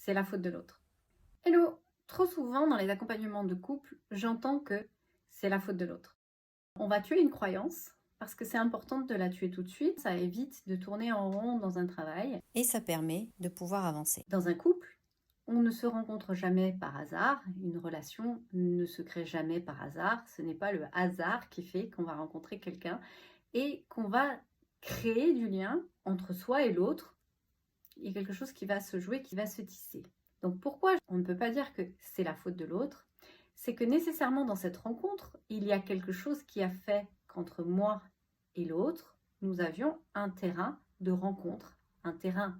c'est la faute de l'autre. Hello! Trop souvent dans les accompagnements de couple, j'entends que c'est la faute de l'autre. On va tuer une croyance parce que c'est important de la tuer tout de suite. Ça évite de tourner en rond dans un travail. Et ça permet de pouvoir avancer. Dans un couple, on ne se rencontre jamais par hasard. Une relation ne se crée jamais par hasard. Ce n'est pas le hasard qui fait qu'on va rencontrer quelqu'un et qu'on va créer du lien entre soi et l'autre. Il y a quelque chose qui va se jouer, qui va se tisser. Donc pourquoi on ne peut pas dire que c'est la faute de l'autre? C'est que nécessairement dans cette rencontre, il y a quelque chose qui a fait qu'entre moi et l'autre, nous avions un terrain de rencontre, un terrain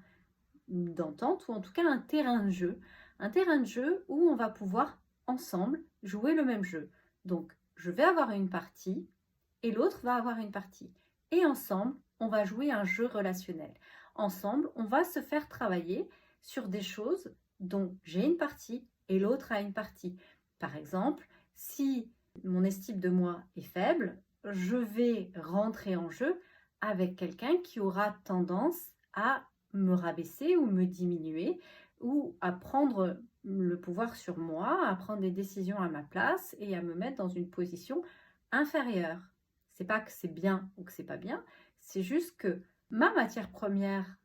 d'entente ou en tout cas un terrain de jeu. Un terrain de jeu où on va pouvoir ensemble jouer le même jeu. Donc je vais avoir une partie et l'autre va avoir une partie. Et ensemble, on va jouer un jeu relationnel. Ensemble, on va se faire travailler sur des choses dont j'ai une partie et l'autre a une partie. Par exemple, si mon estime de moi est faible, je vais rentrer en jeu avec quelqu'un qui aura tendance à me rabaisser ou me diminuer ou à prendre le pouvoir sur moi, à prendre des décisions à ma place et à me mettre dans une position inférieure. C'est pas que c'est bien ou que c'est pas bien, c'est juste que ma matière première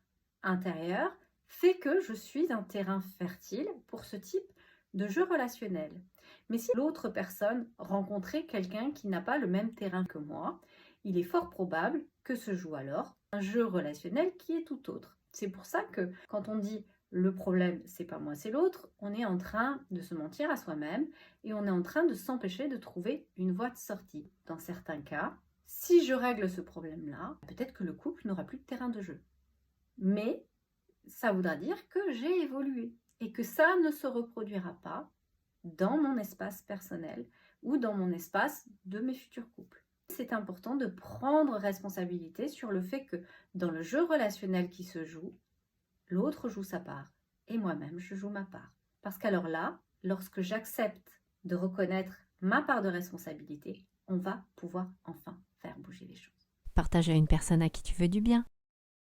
intérieure fait que je suis un terrain fertile pour ce type de jeu relationnel. Mais si l'autre personne rencontrait quelqu'un qui n'a pas le même terrain que moi, il est fort probable que se joue alors un jeu relationnel qui est tout autre. C'est pour ça que quand on dit le problème, c'est pas moi, c'est l'autre, on est en train de se mentir à soi-même et on est en train de s'empêcher de trouver une voie de sortie. Dans certains cas, si je règle ce problème-là, peut-être que le couple n'aura plus de terrain de jeu. Mais ça voudra dire que j'ai évolué et que ça ne se reproduira pas dans mon espace personnel ou dans mon espace de mes futurs couples. C'est important de prendre responsabilité sur le fait que dans le jeu relationnel qui se joue, l'autre joue sa part et moi-même je joue ma part. Parce qu'alors là, lorsque j'accepte de reconnaître ma part de responsabilité, on va pouvoir enfin faire bouger les choses. Partage à une personne à qui tu veux du bien.